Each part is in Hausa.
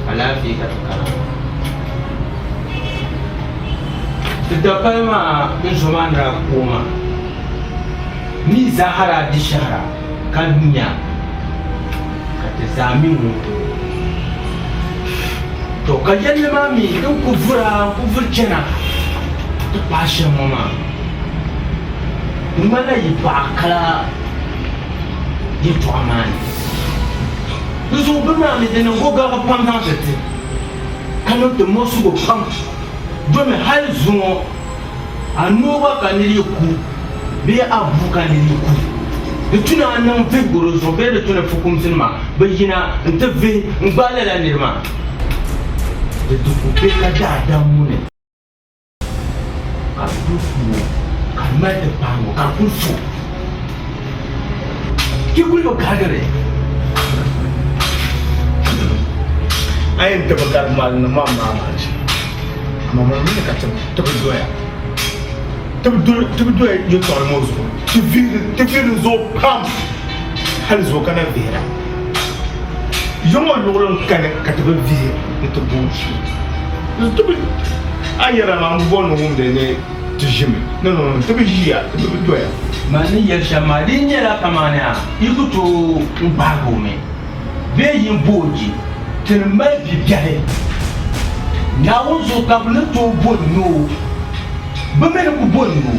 alafi ka tukara da kalma in zuma na koma ni zahara di shahara kan duniya ka ta zami mu to ka yanne ma mi in ku furkena ta bashe mama mana yi ba kala yi to amani zo bi ma mi de ngo ga pam na tete kanu de mo su go pam do me hal zuo anu ba kaniri ku be abu kaniri ku de tuna nan fe goro zo be de tuna fukum sinma be yina nte ve ngbala la nirma de du ku be ka da mu ne ka du fu ka ma de pango ka ku fu ki ku lo kagare ayin da bakar mal na mama ce amma mun ne ka tabi doya yo to almost to feel zo pam hal zo kana vera yo mo lolon kana ka tabi vie ne to bushi to bi ayara ma mbon mo de ne tijimi non tabi jia tabi doya mani yar shamari ne la kamana ikuto mbago me be yin boji mai bibiyare na wunzo kabulu to bonno ba me ku bonno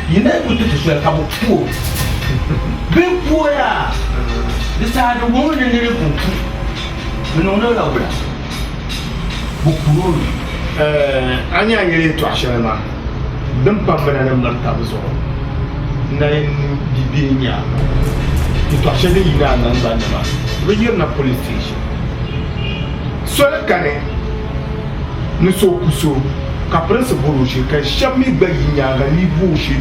yina ku to so ka bu bin poya disa da won ne ne ku no no la wala bu ku anya yele to ashama dan pambana na martaba zo na bibinya to ashade yina nan ban ba regir na police station sole kane ni so kuso ka prince boroshi ka shami gba YINYAA ga ni bo shi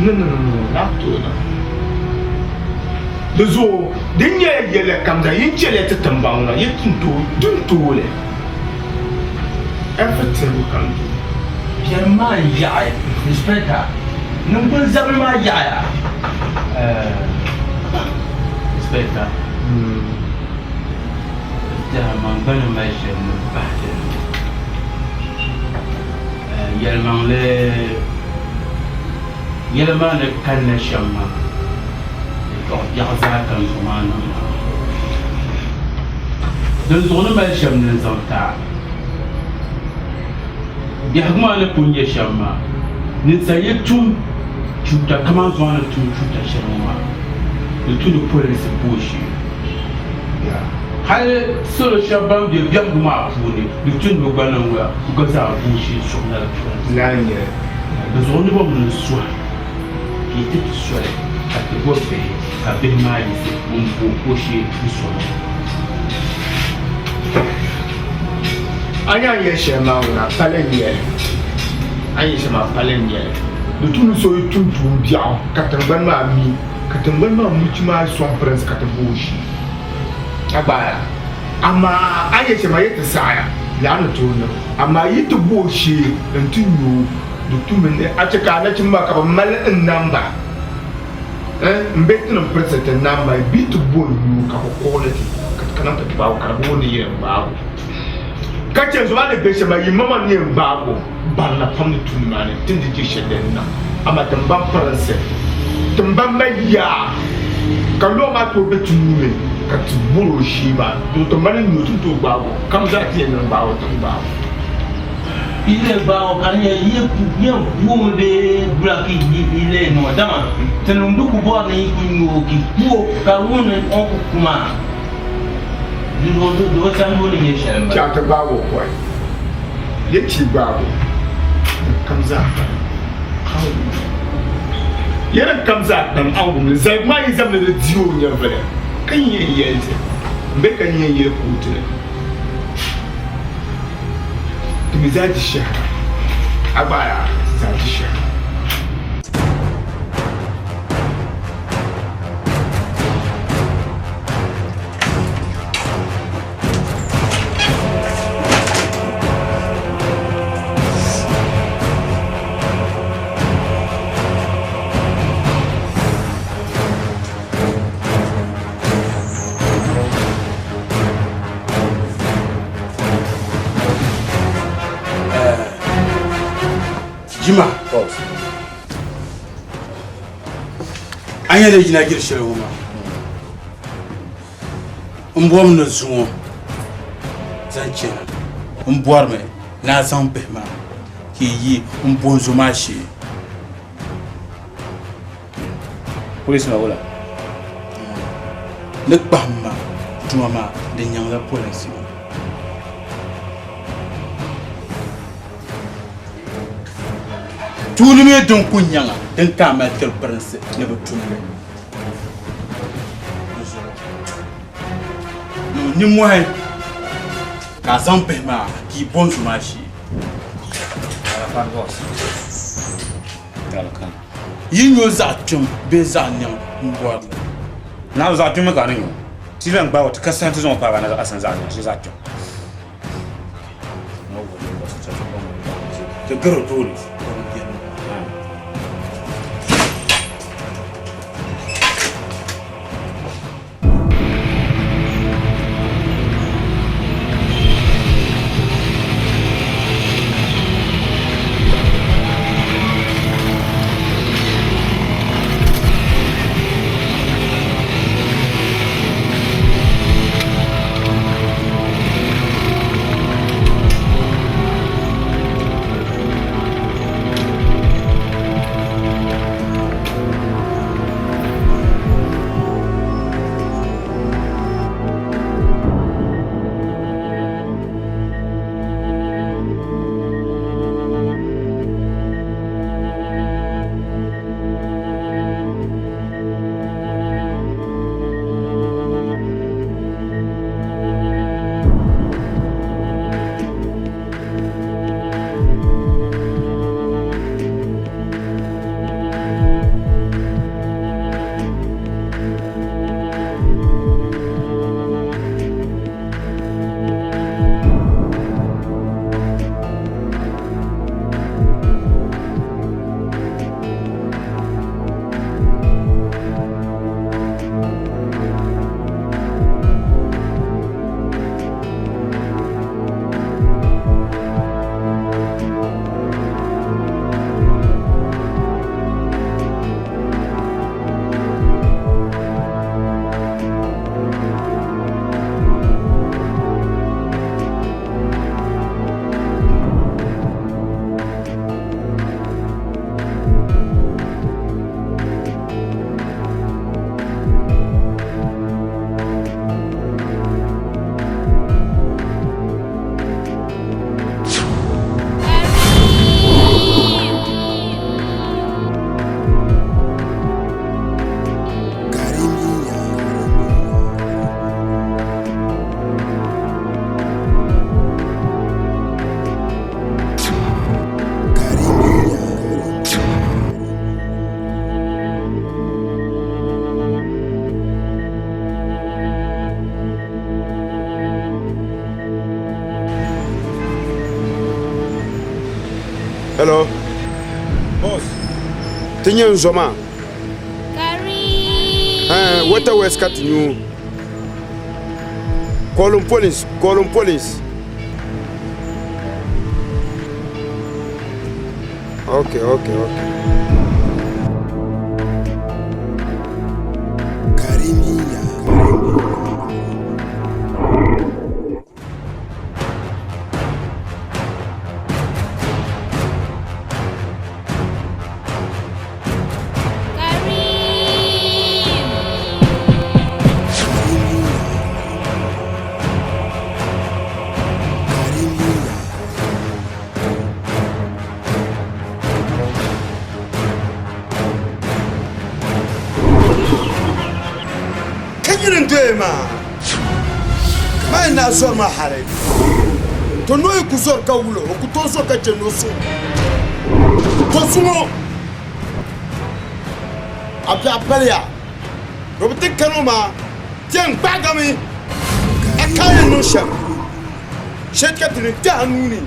du no la to na de zo din yele kam da yin chele ta tambauna yin tunto le everything kan bien ma ya inspector nun kun zabi ma ya inspector man bana ma je mu bahte yelman le kan shamma to ya za kan zumana dan zona ma shamna zauta bi hagma le punye shamma ni sayetum chuta kama zona chuta shamma de tout le police poche ya hal solo shabam de bien ma funi de tun do banan wa ko za bushi sona la nye de zone bo mun so ki te so ka te bo be ka be ma yi mun ko poshi so anya ye shema na palenya anya shema palenya de tun so tun bia ka tan ban ma mi ka tan ban ma mutima so prince ka te bushi abaya ama aye chema yete saya ya no to no ama yite boshi ntunyu dutumene acheka na chimba ka mal number mbeti no president number bitu bonu ka quality kana ta ba ka boni ye ba ka che zo ale be chema yi mama ni ba ko ba na pam tumane tindi ji sheden na ama tamba prince tamba maya ka lo ma to betume kati buru shiba to mani nutu to bawo kam za ti en bawo to bawo ile bawo kan ye ku de blaki ile no dama tenundu ku bo na ku nyo ki ku ka wona on ku kuma do san bo ni ye shamba cha ta bawo ko ye ci bawo kam za yere kam za dan angum zai mai zamne de dio nya vele kan yi yanzu be kan yi kutu to za ta sha abaya za ta sha Jima. Boss. Anya da jina girshire wuma. Mbom no zuwo. Zanchena. Mborme na zambe ma. Ki yi mbonzo mashi. Police ma wala. Ne bamma tumama de nyanga police. Tuli me don kunyanga den kama tel prince ne batumbe. No ni moy ka zambe ma ki bonzo mashi. Ala boss. Ala kan. Yinyo za tum be za nyam mbwa. Na za tu me ka ni. Ti len gba wat ka san tu zon pa ba na asan za ni ti za tu. No wo boss ta tu bon. The girl told us. Hello. Boss. Tinye nzoma. KAREEM. What a West cut you. Call him police. Call him police. Okay. Ma na zor ma hare to no ku zor ka wulo ku to so ka jeno so to sumo abya palia robite kanoma tian bagami akaya no sham shetka tin tanuni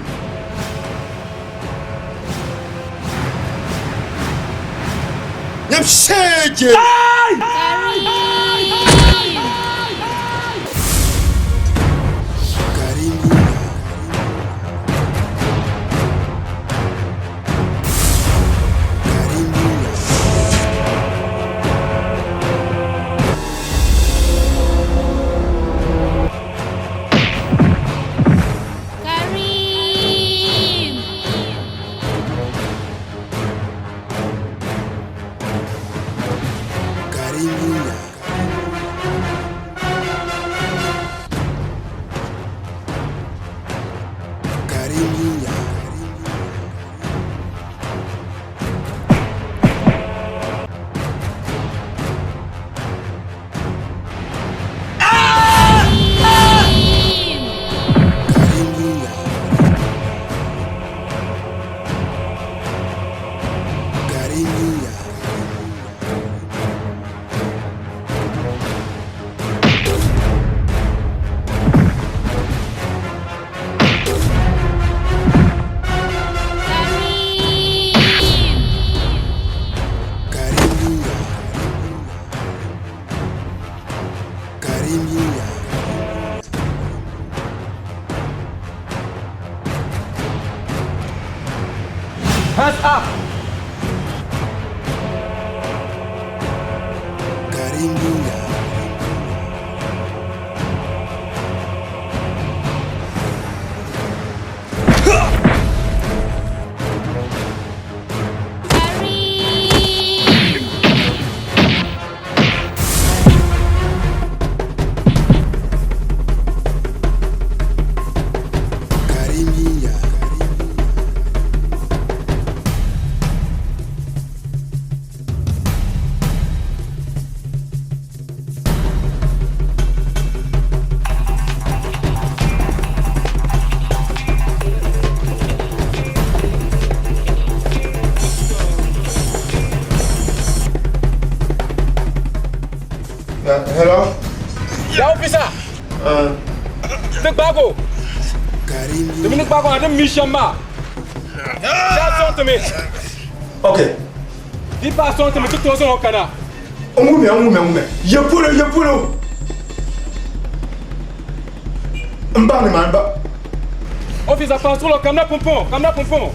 nyam sheje YINYAA. Hands up! YINYAA. Hello? Yeah, officer! Dagbani! YINYAA. Dagbani, I didn't miss your man. Pass on to me. Okay. He passed on to me 2,000 okana. Umume. Yepulo. Mbani man ba. Officer, pass on, come na pompon.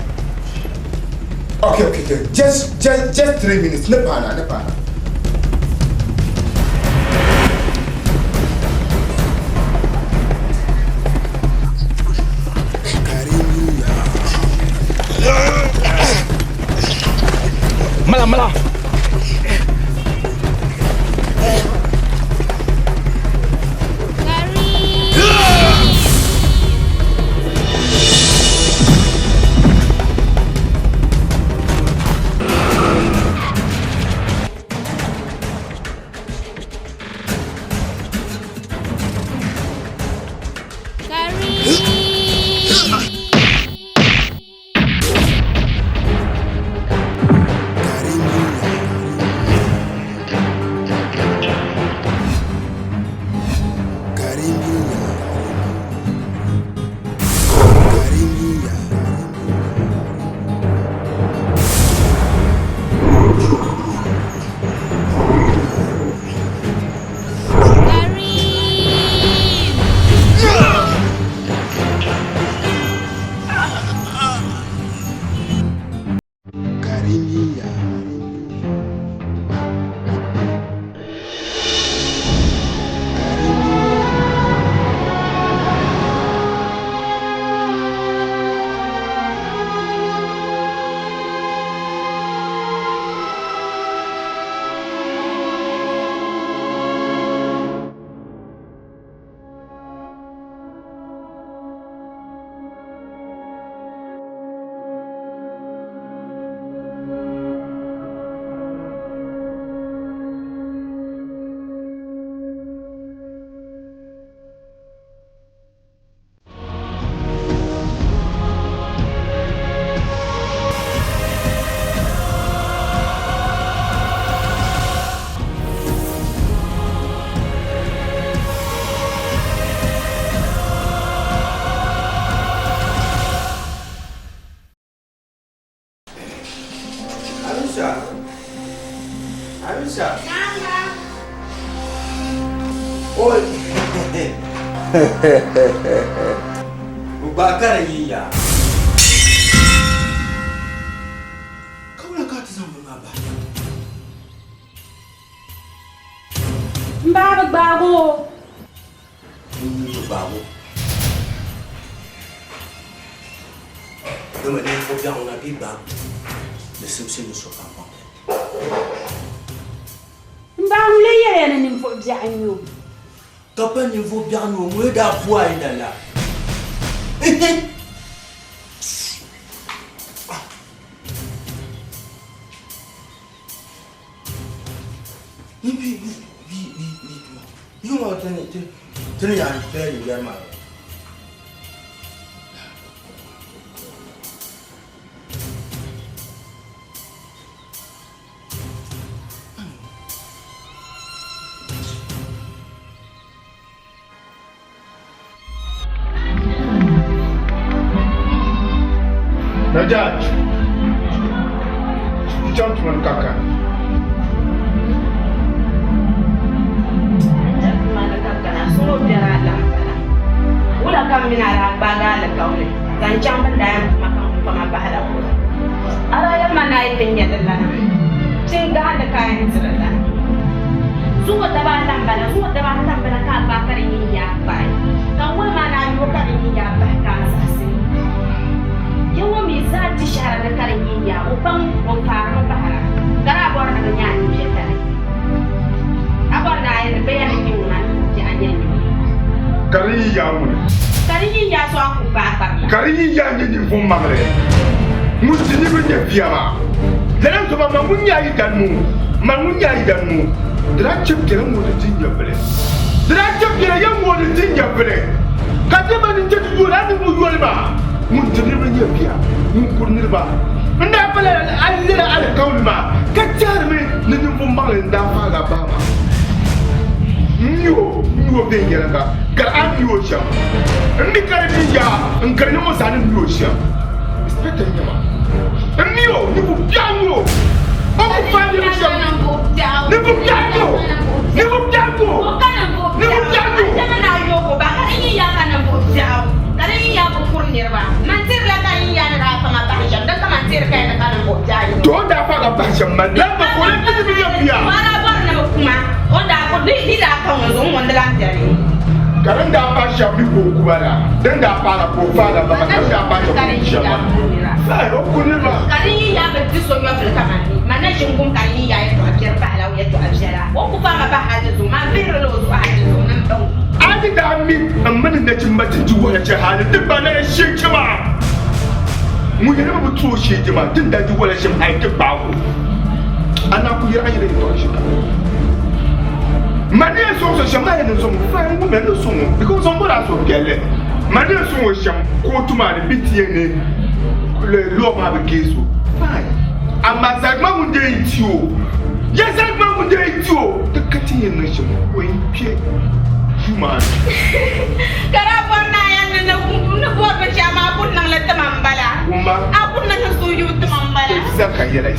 Okay. Just 3 minutes. Nepana. Mala. Aisha. Oi. Ubakara YINYAA. Kaula kati za mbaba. Mbaba babo. Babo. Demain, il faut bien on a dit babo. Le souci ne soit pas bon. Mbamle yele ni mfo byanyu. Kapa ni mfo byanyu mweda bwa inala. You know what? Tell me, I'm telling you, man. Najat, gentleman kaka. Gentleman kaka na so biara lambala. Wala kam minara bagala kawle. Dan chamba dan makam pama bahala ko. Ara ya manai tenya dalla. Cinga da kayan zirala. Zuwa da ba lambala, zuwa da ba lambala ka ba karin ya bai. Kan wani mana yo karin ya ba ka sasi. Yawa mi za ti shara da karin ya upan on fara bahara. Kara bor na nya ni jetare. Abor na yin bayan ni wona ti anya ni. Karin ya mun. Karin ya so aku ba parla. Karin ya ni fon magre. Mutini bin ya fiama. Dalam tu mama munya idanmu. Mamunya idanmu. Dra chep kira mo de tin ya bele. Dra chep kira ya mo de tin ya bele. Kate ba ni tetu dura ni mu yole ba. Mutini bin ya fia. Mu kurnir ba. Nda bele alira al kawli ma. Kacar me ni ni fon magre nda fa ga ba ma. Nyo ben yara ka. Kar an yo sham. Ndi kar ni ya, ngar ni mo sanin yo sham. Inspector nyama. Nyo, ni bu piano. Aku fanya ni sham. Ni bu piano. Ni bu piano. Ni bu piano. Jangan ayo ko ba karin ya kana bo jaw. Karin ya ko kurnir ba. Mantir la karin ya na kama ba sham. Dan kama mantir kai na kana bo jaw. To da fa ga ba sham man. Dan ba ko ni ni ya biya. Mara bar na kuma. Onda ko di da kan zo wanda lan jari. Karan da ba sham bi ko kubala. Dan da fa ga ko fa ga ba ka da ba sham. Sai o kunir ba. Karin ya ba ti so yo Afrika mani. Mana jingum karin ya to akir ba hala ya to ajara. Wo ku fa ba haje zo ma biro lo zo haje zo nan don. Ani da mi amma da cin matin ji wala ce hali duk ba na shi kima. Mu yi mu to shi kima tun da ji wala shi ai duk ba ku. Ana ku yi ayi da to shi ka. Mane so so shama ne so mu fa mu me no so mu because on bora so gele. Mane so wo sham ko tuma ne bitie ne le lo ma be keso. Fine. Amma sagma mu de itio. Ya sagma mu de itio. Ta kati yin ne shi ko yin pie. Human. Kara borna yan na bor ba chama kun nang la tamambala. Uma. Akun na so yu tamambala. Saka yela.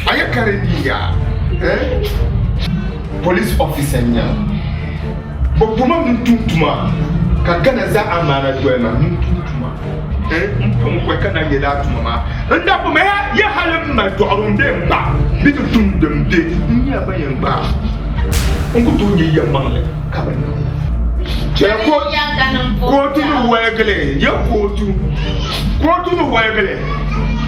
Aya karediya. Police officer nya. Bopuma ntuntuma. Kakana za amana twema ntuntuma. Mpum kwa kana yela tuma. Nda po me ya halim ma to arunde mba. Bitu tundem de. Nya ba yen ba. Onko to ye yamanle. Kabana. Chere ko tu no wegle. Ya ko tu no wegle.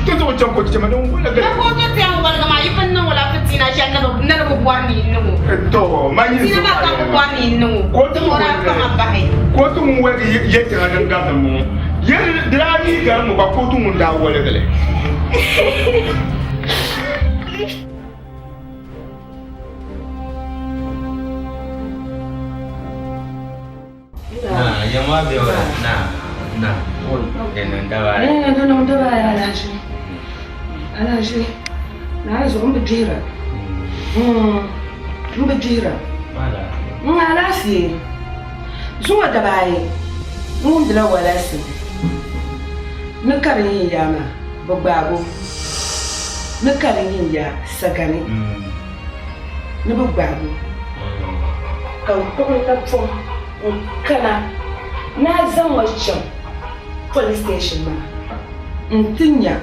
Tuzo wacha ko chama don wala gele. Ko to tiang wala ma yipan no wala fitina shan na ko bwani no. To manyi so. Sina ka ko bwani no. Ko to mo ra ka ma bahe. Ko to mo wege yete na ganga mo. Ye drani ga mo ba ko to mo da wala gele. Nah, yang mana dia orang? Nah, pun yang dah ada. Não dava ela já na zo mbedira Mana? ala si zo da bai mun dila wala si ne karin ya ma bagbabo ne karin ya sagani ne bagbabo kan ko ta fo kana na zan wacce police station ma ntinya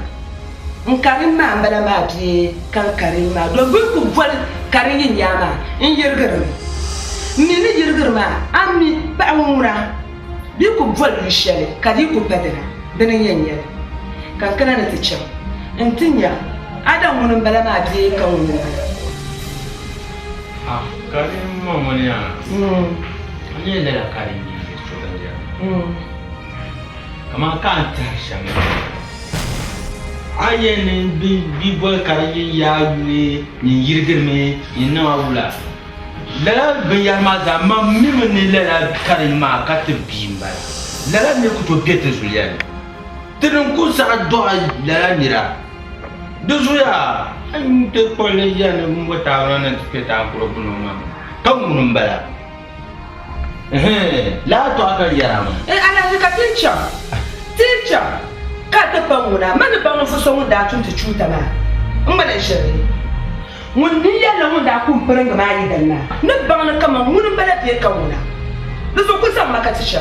nkarin ma mbala ma bi kan karin ma do bi ku vol karin yin yama in yirgir ni yirgir ma ammi ba umra bi ku vol yishale kadi ku badara danin yanya kan kana na ticha ntinya adam mun mbala ma bi kan mun KAREEM mau ni Ini adalah KAREEM ni sebenarnya. Kamu kan tersiam. ayen bi boy karaji ya wi ni yirgirme ni nawula la ben yarma za ma mimni la karima kat bimba la ne ko to bete zulian tin ko sa do la mira do zuya an te pole yana mo ta na te ta problem kam mun bala la to aka yarama ana ka teacher ka ta banguna man bangun fa so da tun ta cuta ma in ba da shari mun ni yalla mun da kun furin ga mai danna ni bangun kama mun bala fiye kawuna da so kun san maka teacher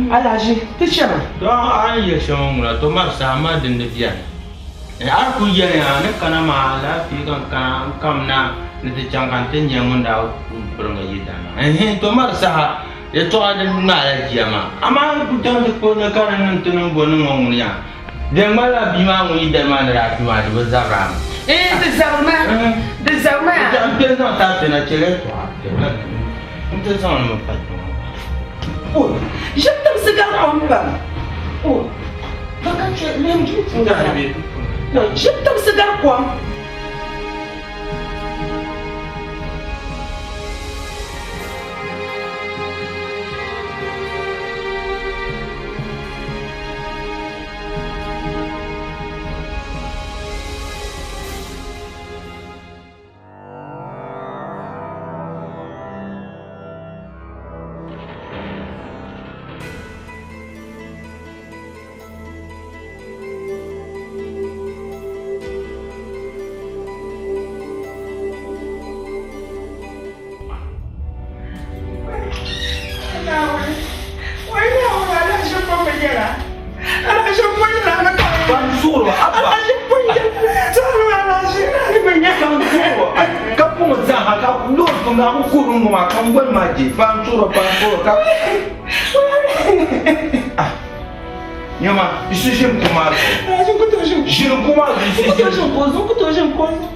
alaji teacher do an ya shon mun to mar sama din da biya ar ku yana ne kana ma la fi kan kam na ni ta changan tin ya mun da furin ga yidana to mar sa ya to ada mala jama ama ku tan ko na kana nan tun bono ngong ya de mala bima ngi de man ra tu ma de zaram de zarma ta pe na ta pe na chele to inte san mo pa oh j'aime cigar en bas oh quand tu l'aimes tu non j'aime cigar quoi Nyama, isso je me comado. Je me comado, je me comado.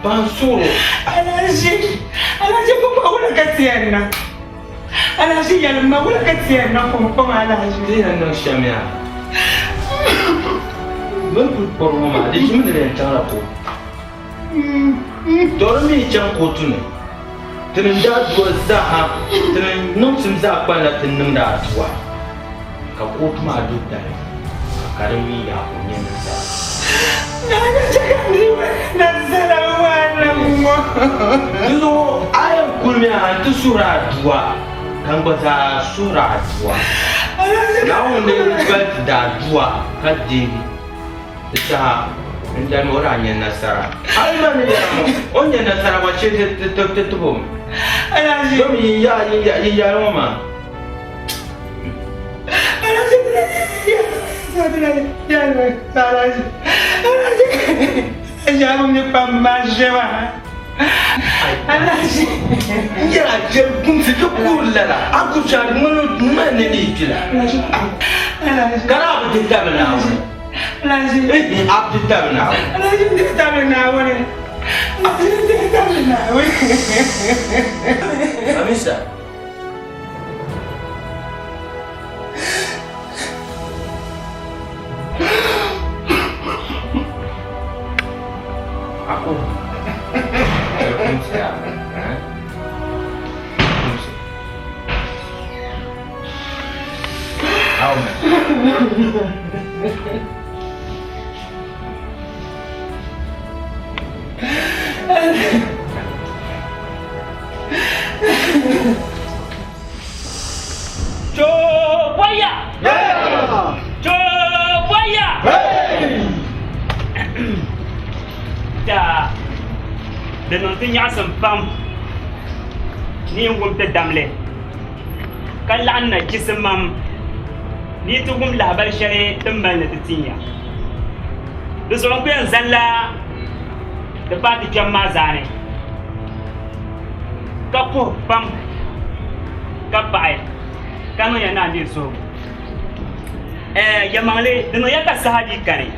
Pansuro. Alaji kuma wala katiana. Alaji ya ma wala katiana kuma alaji. Dia no shamia. Belum poroma, di sini ada cara ko. Dormi jang ko tune. Tenen da dua zaha, tenen nom sim za bala tenen da tuwa. Ka ko tuma duk da. Karimi ya ko ne sa. Na jaga ni na salawana mo. Dilo ayam kulmiya tu sura dua. Kan bata sura dua. Lawan ne da dua ka devi. Ita dan orang yang nasara. Alman yang orang nasara macam tu bom. Alaji. Kami ya mama. Alaji. Alaji. Jangan menyepamajwa. Alaji. Ya, jangan sejukul lah. Aku cari mana ni jelah. Alaji. Kenapa tidak benar? Alaji. Aku tidak benar. Alaji tidak benar. Alaji tidak benar. Amisa. Aku. Coba ya. Ta. Dan nanti nyasam pam. Ni ngum ta damle. Kallan na kisamam. Ni to gum labar shari tambal na tinya. Da so ku yan zalla da fati jamma zane. Ka ko pam. Ka bai. Kanu ya na ndi so. Ya mangle dino ya ka sahaji kare.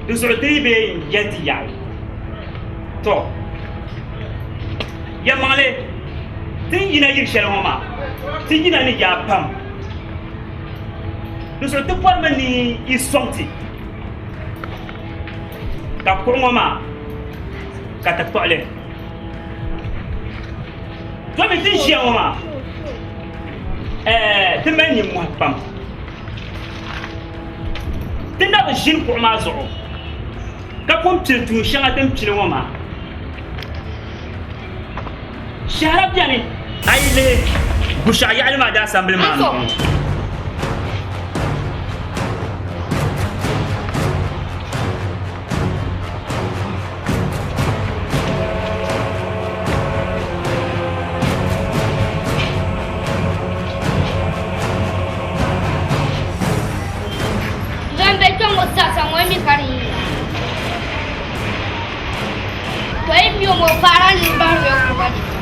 de sur le télé yeti yaay to ya male tin yina yir shel homa tin yina ni ya pam de sur te por mani I sonti ka ko ngoma ka ta tole to me tin shel homa te mani mo pam tin da shin ko ma zo ka kom til tu shanga tem til ngoma شهرب يعني هاي اللي بشع يعني ما دا سامبل معنا Zambetong usasa mwemi kari Toib yo mo faran limbar yo kubadi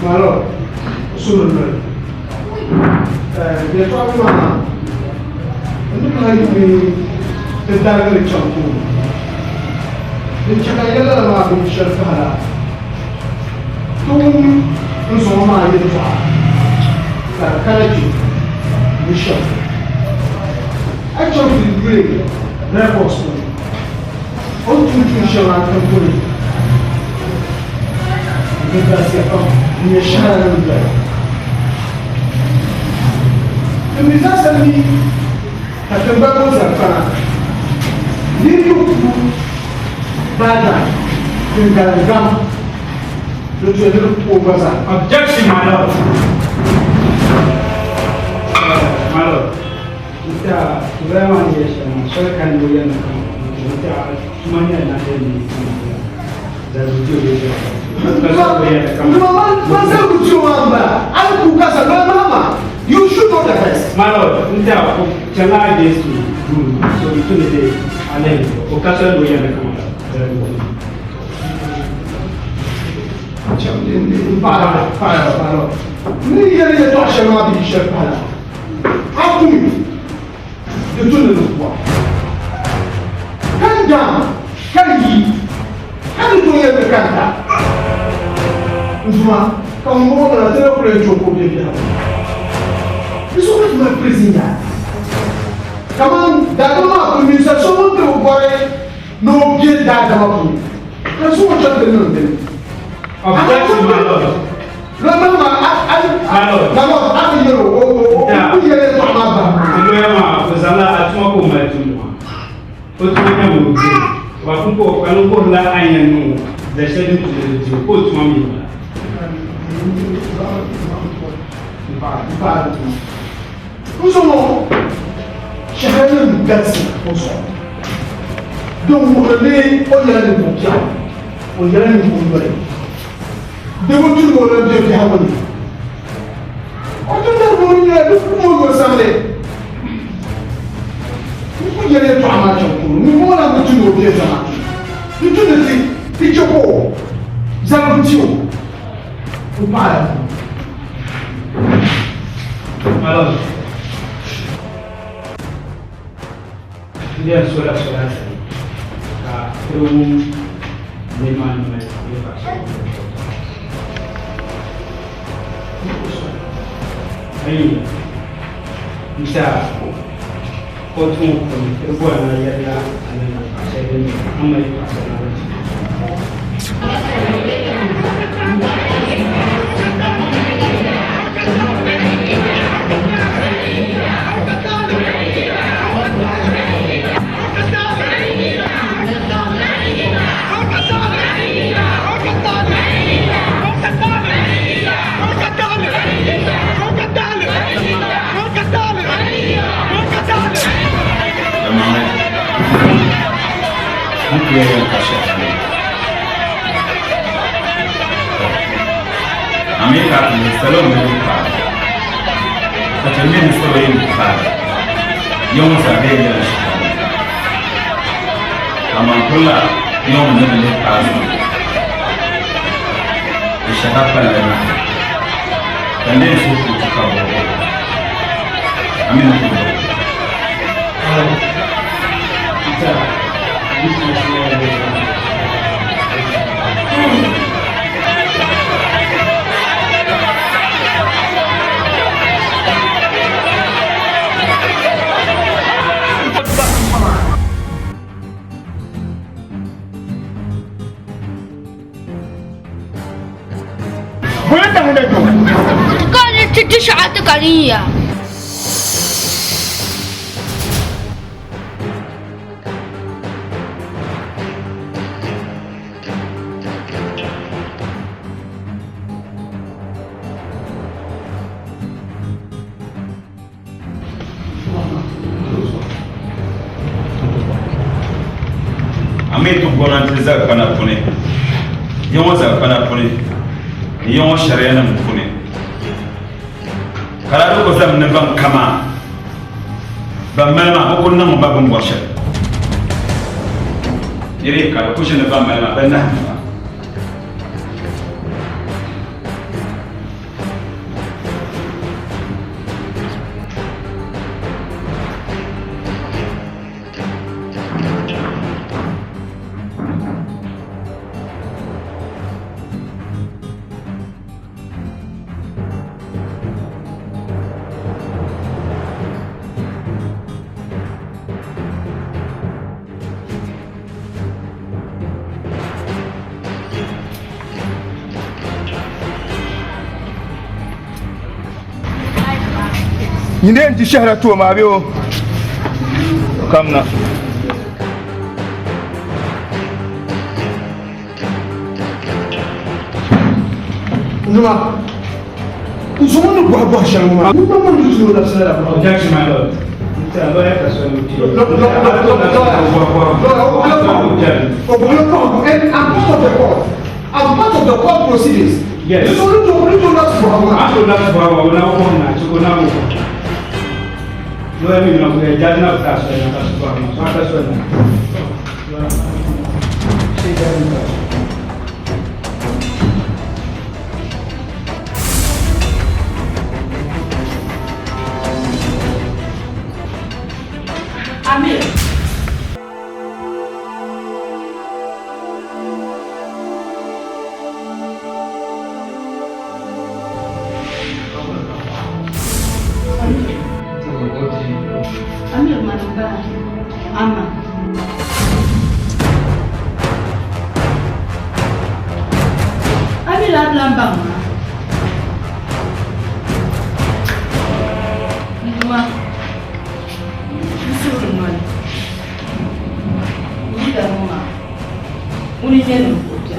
Alors, sur le des fois, on a des dagues de champou. Les chakayala la main de chakala. Tout nous sommes à y être. La qualité du chef. Actually, the great records. On tout le chef à compagnie. Une chaîne de message à lui, à te battre aux enfants. L'île Bada, une gamme, le tueur au bazar. Objection, my lord. My lord. Vraiment, il y a seul candidat. You should know the best. My lord, Chana against you, so you couldn't say, and then, Occasion, we have a commander. Nous sommes chacun de gâter ensemble. Donc, on est au-delà de mon pied. On y a une bonne de vous tout le monde de bien harmonie. On te donne mon lien, nous pouvons nous ressembler. yele to amacho kuru ni mo na mutu no bi zama mutu ne ti ichoko zama mutio o mara malo dia sola ka eu ne man me aí bisa kotu ko ko na yalla ana sai da amma yi Amerika ni salon ni pa. Kacamia ni salon ni pa. Yom sabe ya shi. Amankula yom ni pa. Ishahapa lana. Kande suku tukabo. Amina kubo. كانت تشعة قرية Ame tu bonantiza kana pune. Yoma za kana pune. Yoma sharia na mfune. Kala ko zam ne bam kama. Bam malama ko kunna mo babum washa. Yere kala ko shene bam malama banna. Yinde nti shahra to ma biyo kamna Numa Usono kwa kwa shanguma Numa mwandu zuru da sala Objection, my lord. It's a lawyer person. I'm part of the court proceedings. Yes. It's only to last for our I don't know for our now to go now. No, I mean, no, we're judging of that. That's Amir. Amir manumba ama Amir ablamba Numa Usuru mali Nida mama Unijeni mkutia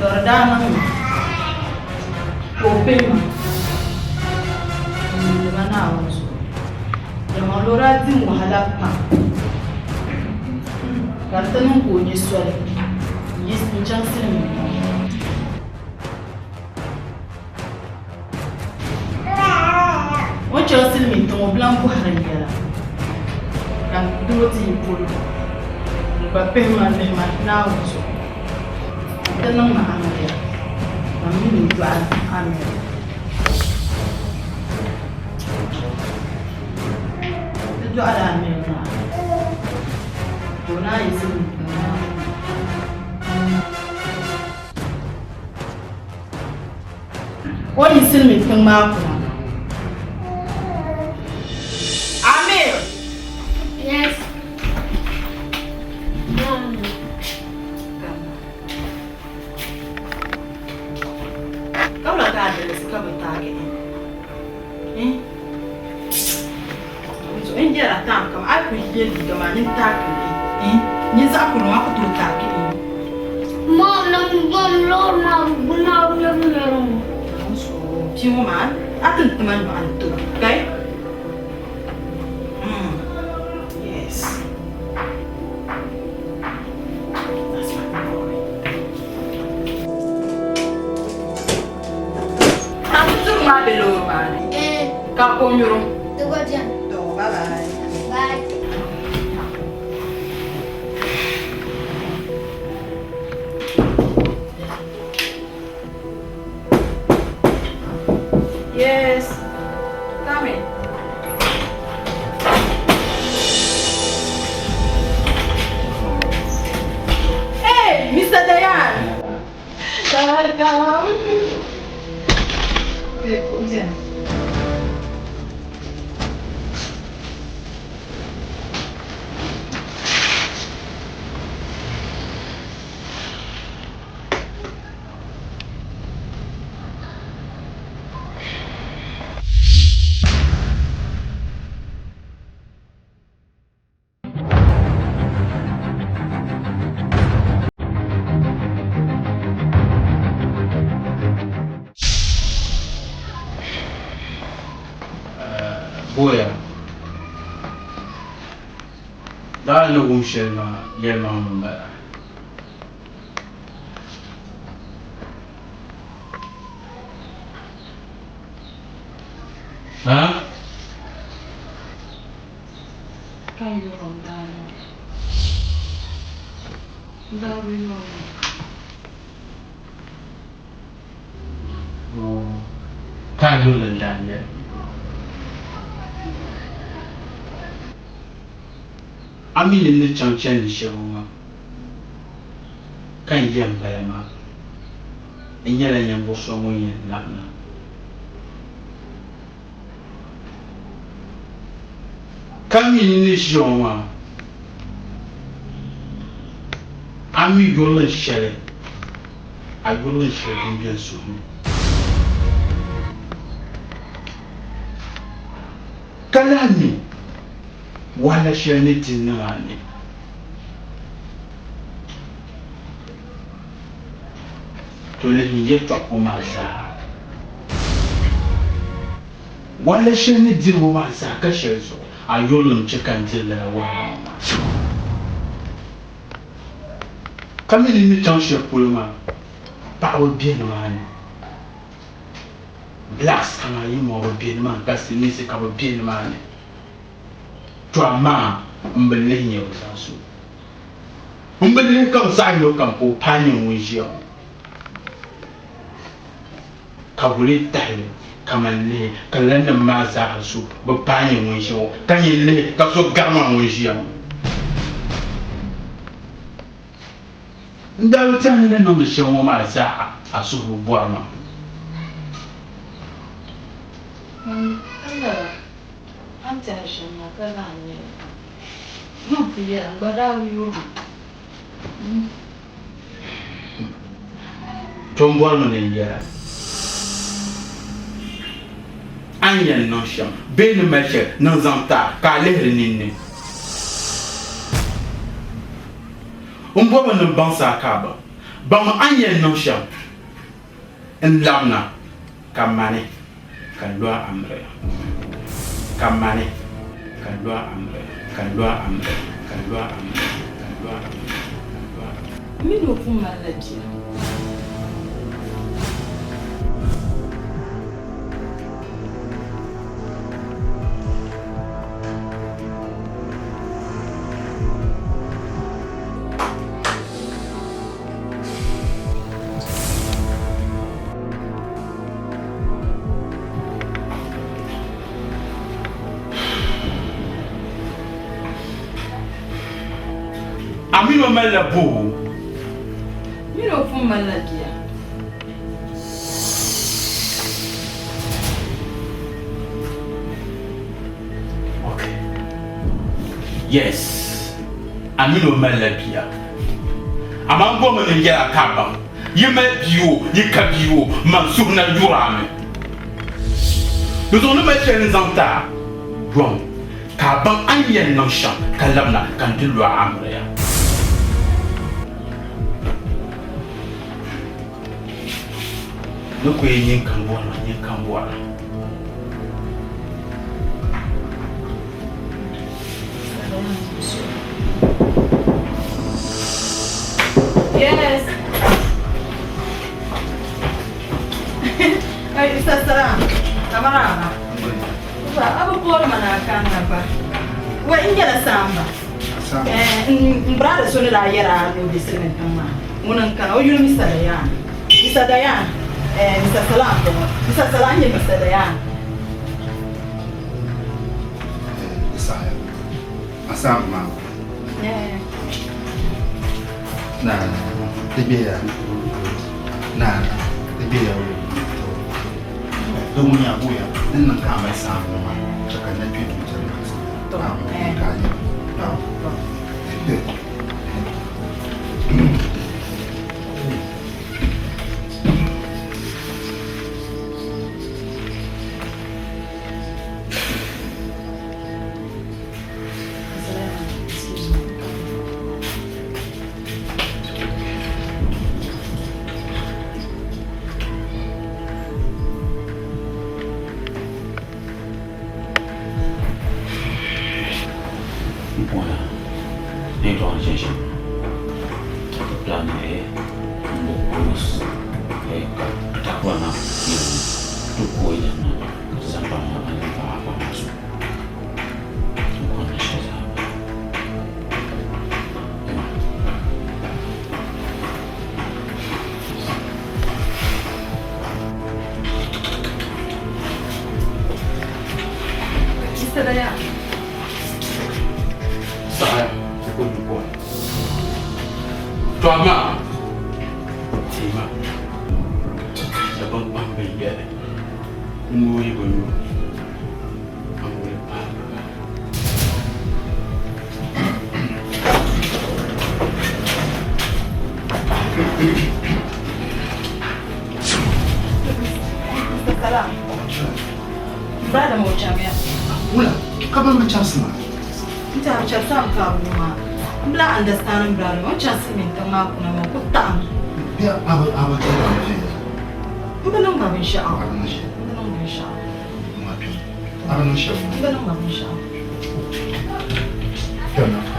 Dordana Opema Ndimana awazo Yamalora di wahala pa Kartanun ko nyiswale Yes nchansi ni What you're selling to Blanco Harriera. And do what you pull. But payment now. The number I'm here. I'm really glad I'm here. The job I'm here now. When I see what you see me from Malcolm? Amir! Yes. Come on, let's come target. So, in there, I can't come. I could hear the man in target. Yes, I could walk to target. Mom, no. Few man, I can command one too, okay? Yes. That's my boy. I'm too my below, man. Come on, your room. Bye bye. Bye. Yes. Come in. Hey, Mr. Dayan. Welcome. Boya. Dah lagu Shelma, Yelma Mumba. Hah? Kan you run down? Kan you learn that yet? I'm in the junction show. Kan you buy ma? And yet I am also going in Lana. Come in this show. I'm going to share it. I will share it soon. Kalani, wala share it in the money. To let me get up on my side. Wala share it in my side. Kashes, I will check until I want. Come in the township, Pullman. Power be the man. Blast, and I am over being the man. That's the music of a being the man. To a man, Umbellinia was also. Umbellinia comes I look up for panning with you. Kabuli Tile, come and lay, can lend a maza soup, but panning with you. Can you lay, that's what Gamma with you? Don't tell me on the show, my Zaha, a super buona. I'm telling you, no, yeah, but how you? Tombono India. Anya notion, Ben Mecher, Nozanta, Kalerin. Woman Bansa Cabo, Bama Anya notion, and Lamna, Kamani, Kandua Ambre, Kamani, Kandua Ambre, Kandua Ambre, Kandua Ambre, Kandua Ambre. Me no for my lips. Amino mala bo. You know for maladia. Okay. Yes. Amino malabia. Amambo me ya kaba. Yema bio, yikabio, mansuna yurame. Nous on ne met pas les anta. Bon. Kaban ayen non champ, kalabna quand tu lui as amré. Nous croyons qu'en Yes. Hey, Mr. Salam. Kamarama. Apa por mana kan apa? Wa injala samba. Brada sunu la yara no bisene tama. Munan kan o yulu Mr. Dayan. Mr. Dayan. Mr. Salam. Mr. Salam ye Mr. Dayan. Saya. Asam ma. Nah, tibia. Nah, tibia. Dunia buya. Nina kama sana ma. Chaka na kitu cha nasi. Kanya. Mr. Dayan. Saya, aku lupa. Tuama, Tima, sebab ambil dia, umur ibu, ambil apa? Mr. Salam. Brada mau camia. Ula, kapan macam sana? Kita macam sama rumah. Bla understand brada mau chance minta ngaku nama aku tak. Dia apa kita macam? Belum bawa insyaAllah. Apa macam? Belum insyaAllah. Apa macam? Belum bawa insyaAllah. Kenapa?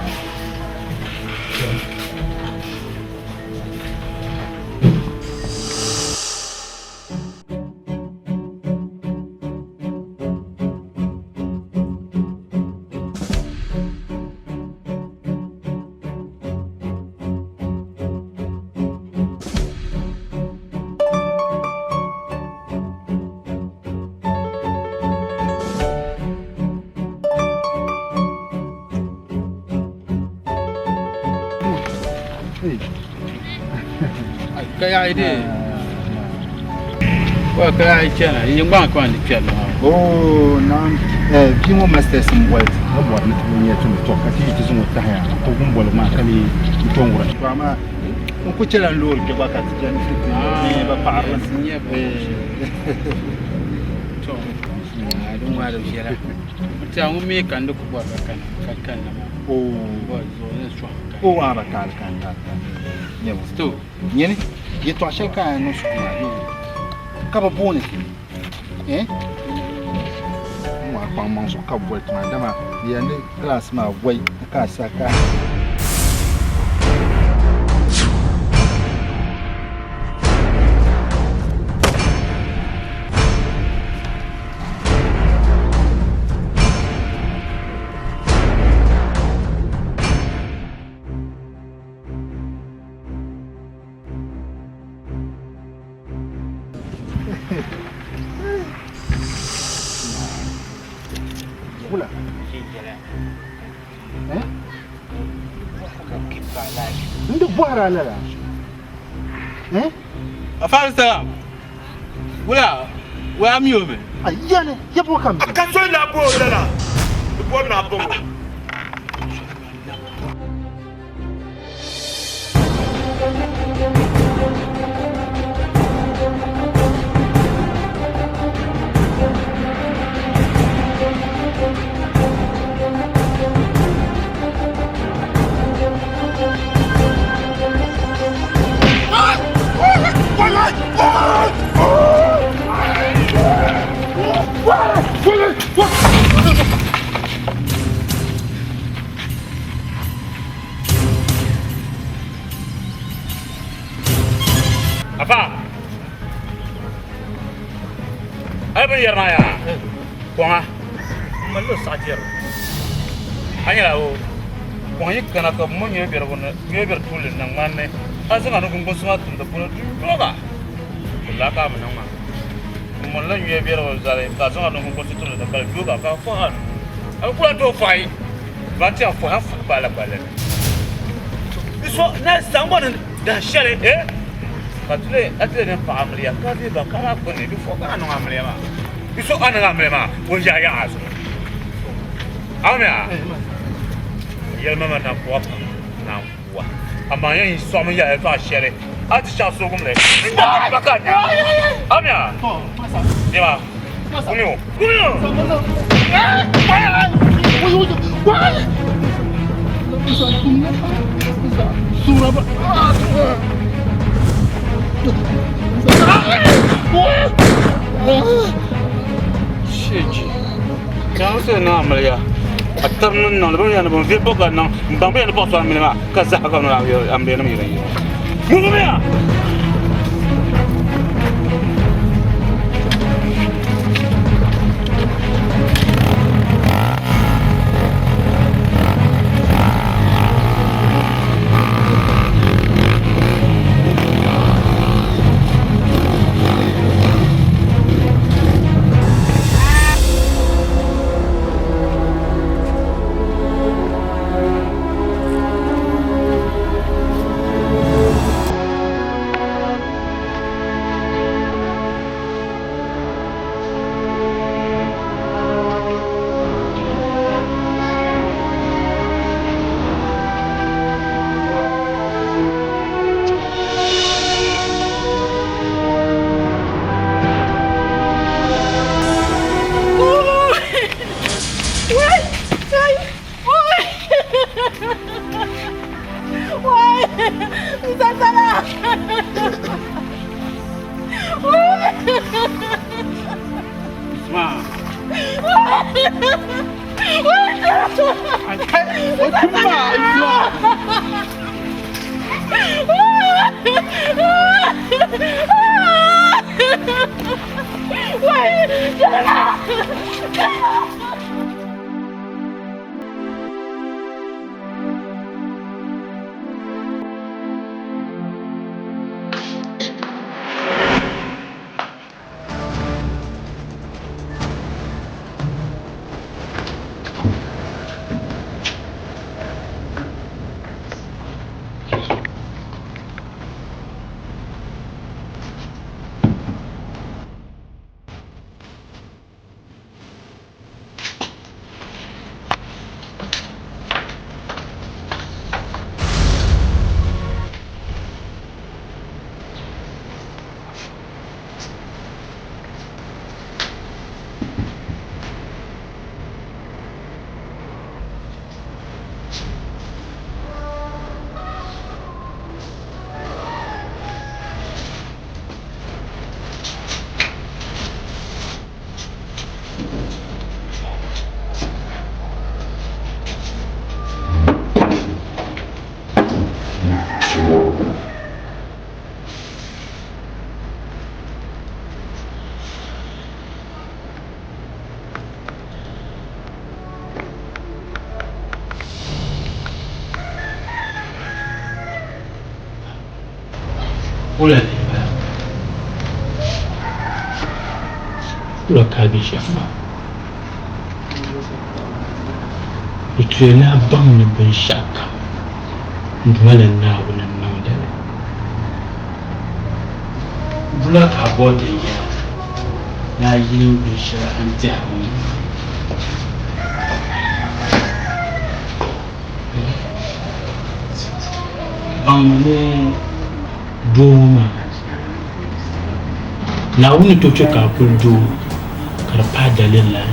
Kaya ide. Wah kaya ikan, yang bang kau ni pian. Oh, nan, kimo masters mbuat. Mbuat ni punya tu tu. Kasi itu semua tahaya. Tu pun boleh makan ni tonggur. Cuma, aku jalan lur ke bakat jalan itu. Ni bapa arus. Tong. Ada mana siapa? Macam umi kan duk buat kan nama. Oh, buat zona suam. Oh, apa kan. Ya, tu. Ni dia tu asyik kan nus ni. Kapa bonus ni? Mau apa masuk kau buat macam mana? Dia ni kelas mah buat kasar. Pula. Nda bohara la la. Afar salam. Wala miome. Ayane, yabo kam. Ka so na bo la. Bo na bo. Apa? Apa yang raya? Kuang malu sajar. Hanya lalu kuang ini kena kamu nyeber tulen nang mana? Asal anu kumpul semua tunda pun dua. Belaka menang mah. Malah nyeber zare. Asal anu kumpul tulen tunda dua kau faham? Aku pula tu fai. Baca faham bala. Isu nas sambal dah syare Katule atene family akati bakara kone bifo kana ngamle ma iso ana ngamle ma wonja ya aso amya yel mama na kwa amanya iso amya ya shere ati cha so gumle bakanya amya dima kunyo suraba Shit. Jangan senang Malaysia. Atar nun nang lepas ni nak buat video kan nang bangsa ni pasal mana kasih akan nak ambil nama ini. Mungkin ya. Ulan ba Ula kabi shafa Utwela bang ni ben shaka ndwala nawo na namda black about the year na yin bisha antahu bangne doma na wuni to choka kuldu karpa dalila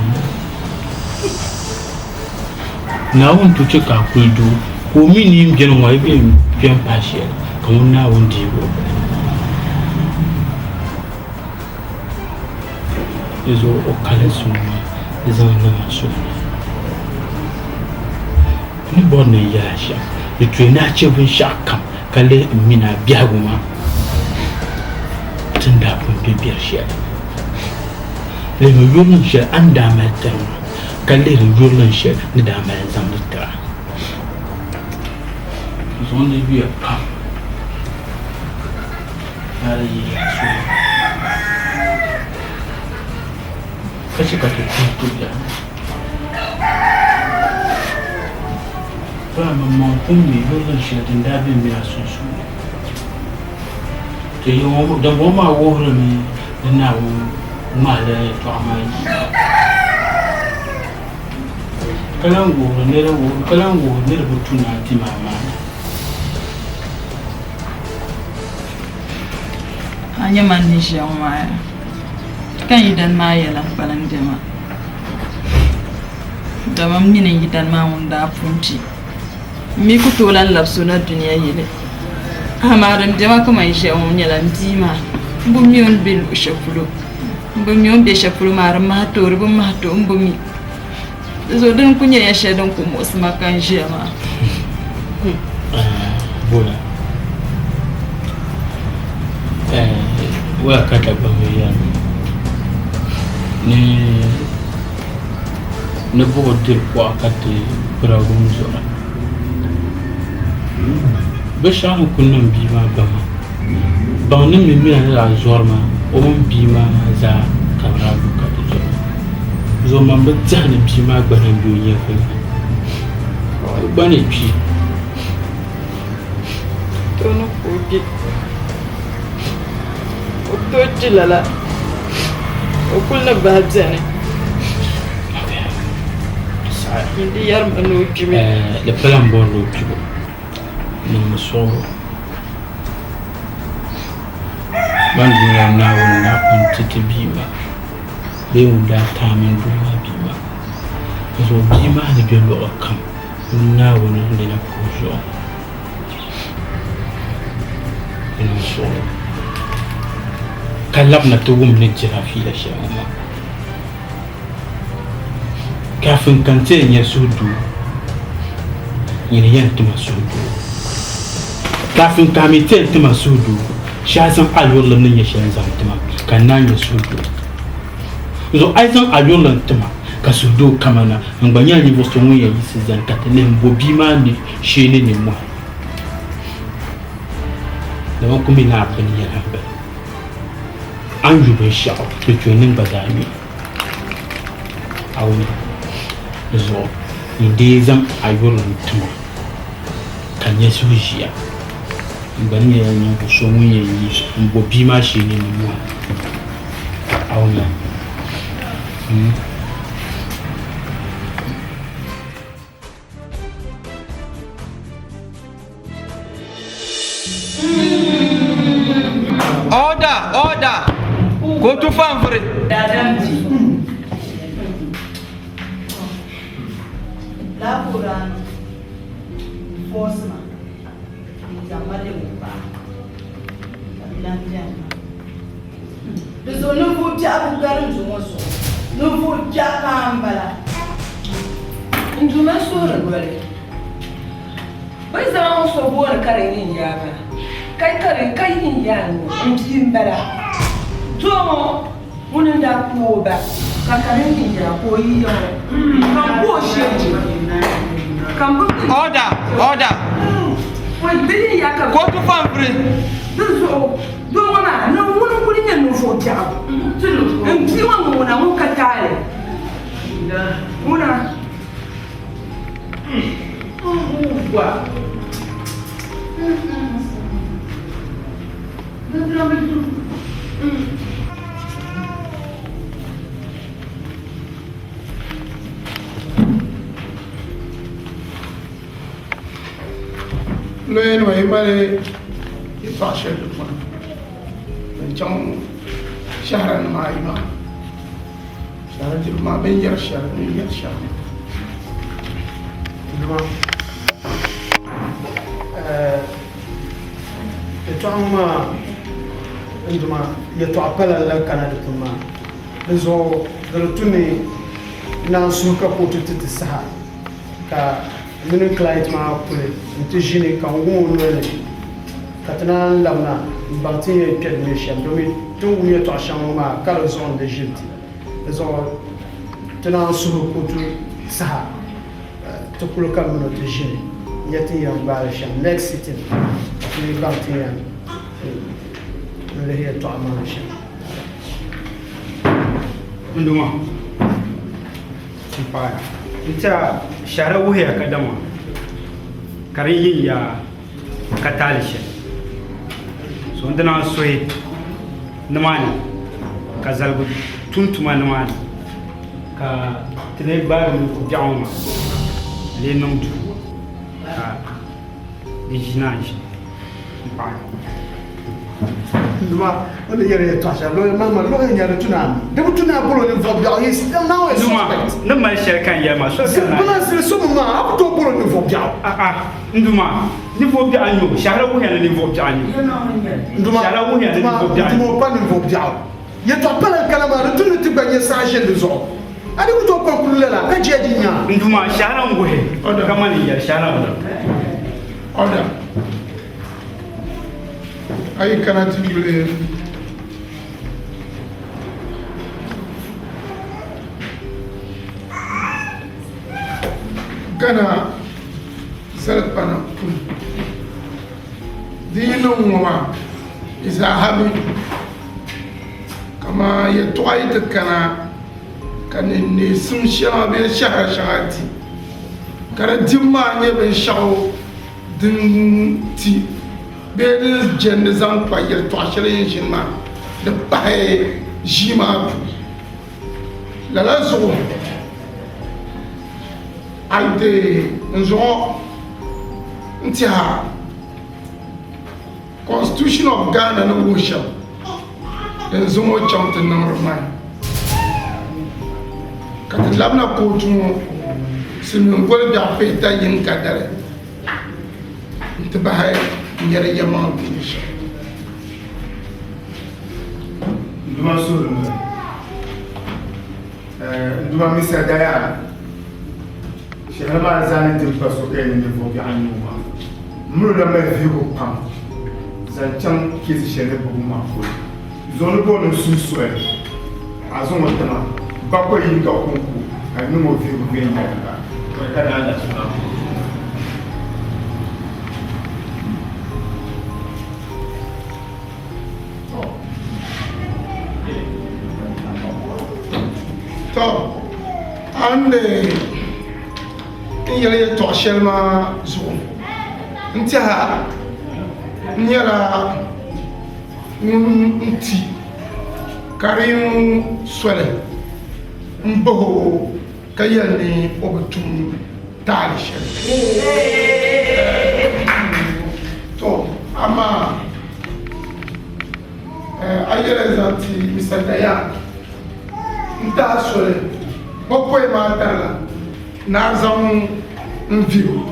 na wuni to choka kuldu ko mini mjeno wa ibe bien passion ko na wundi go izo okale suma izo na maso ni bonne yasha ni tuena chebun shakam kale mina biaguma tunda kun bibiyar shi le yurun shi an da matar kale yurun shi ni da mai zamdita zone biya pa ali su kace ka tutu ya ba mamma kun mi yurun shi da bin biya su te yo da goma wohre mi na wo mala to amai kalango ne da butuna ti mama anya man shi amma kan idan ma yala balan dema da mam ni ne idan ma wanda punti mi ku tolan labsu na duniya yele amaram dema kuma ishe on nyala ndima mbumi on bil ushapulo mbumi on be shapulo maram ma to rubu ma to mbumi zo dan kunya ya shedan ku mosma kan jema bola wa kata bamoya ne bo dir kwa kati bragun zora beshan kunnan bima bama ban nan mi la zorma o mon bima za kabra du kati zo man be tane bima gbanan do yen ko bani pi to no ko bi o to tilala o kulna bahzane sa hindi yar manu jimi le plan bon lo pibo no so man dina na wona kunti bima be unda tamen do bima so bima ni be lo kam na wona ndina ko so kalabna to wum ne jira fi la shama kafin kante nya sudu yin yan tuma sudu kafin kamite tuma sudu shazan alwala nan ya shan zan tuma kannan ya sudu zo aizan alwala tuma ka sudu kamana nganya ni bosto mu ya yisi zan katene mbobi ma ni shene ni mo da kuma na abin ya rabba an jube shi da tunin bazami a wani zo inda zan ayyuran tuma kan ya sujiya ban ya yi kuso mun yayi mbobi ma shi ne mu a wani Order! Go to Fanfrey. La Quran, Fosma, Zamade Muba, the zone of Jabu Garden, no food Jakambala. Into my story, but is also born carrying Yama. Kai yan mtimbara to munenda kuoba kakarengi ya koiyo kambo sheje kambo order wai bini ya ka go to Fanfrey do wana no wunu kulinya no foja nti wangu na mukatale una wa Loyen wa imale ifashe lukman. Jang shahran ma ima. Shahran ma ben yar shahran yar shahran. يتعامل عندما يتعقل لك أنا لكما لذو درتوني ناسوكا بوتو تتسها كا من كلايت ما أقول نتجيني كونغون ولا كتنا لمنا بانتي كدميشان دومي تو يتعشان ما كارزون دجيت لذو تناسوكا بوتو سها تقول كم نتجيني يتي يوم بالشام next city في بانتيان اللي هي طعمان الشام عندما انت شارو هي كدما كاريين يا كتالش سوندنا سوي نماني كزالغو تونتما نماني كا تني بار من جاوما لي نمتو viginante. Nduma wala yere tasha lo mama lo yere tuna de tuna bolo ni vobia is now is suspect no mal sherkan ya ma so kana bana sele so ma abto bolo ni vobia nduma ni vobia anyo shara wo ya ni vobia anyo nduma shara wo ya ni vobia nduma pa ni vobia ye to pala kalama de tunu ti banye sage de zo adi ko to conclure la ka jeji nya nduma shara ngohe kama ni ya shara wo order ay kana tibule kana salat pana dinu wa isa habi kama ya toyit kana ne sun shama be shahar shahati kana dimma ne ben shawo din ti bere jende zan kwa yel to ashele yin ma de bae jima la zo aide nzo ntia Constitution of Ghana no worship nzo mo chamte na romai kat labna ko tu sinu ngol bi afeta yin kadare انتبه يا يمان كيش nduma suru nduma misa daya shehama zani tim paso ke ni fo bi anuma muru da me vigo pam zanchan kisi shele bu ma fo zonu bo no susu e azon wotama bako yin ka kunku anu mo vigo be nya ka kada ala suna to ande yele to shelma zo ntia nyara nti KAREEM swele mbo kayani obutum talishe to ama ayele zanti misandaya nta swele bokwe ma dala na zam nviu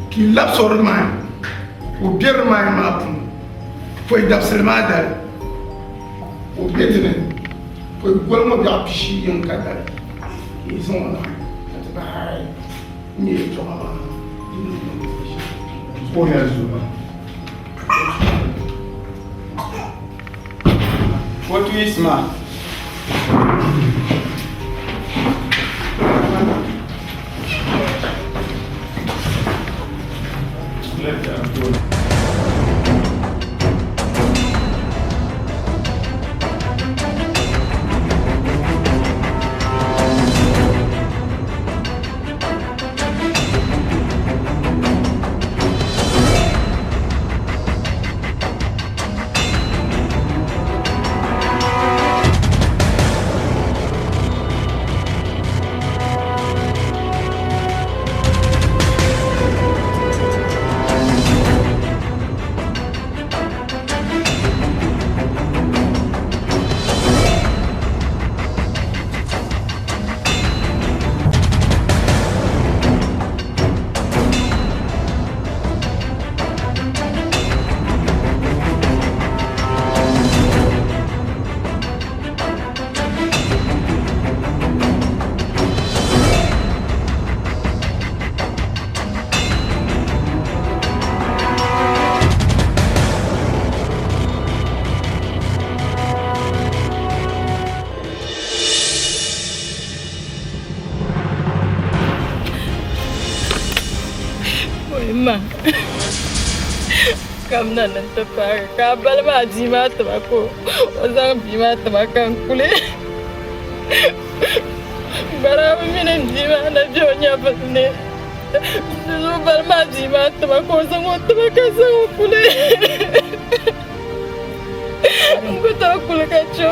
ki lapsor man o bier man ma pum foi dapselma dal o bedene foi golmo bi apishi yin kadal ils ont là ni to ma o yazuma what is ma ma kam nan ta fara ka balma ji ma ta ba ko wazan bi ma ta ba kan kule bara mi nan ji ma na biyo nya ba ne zo balma ji ma ta ba ko zan ta ba ka san kule ko ta kule ka cho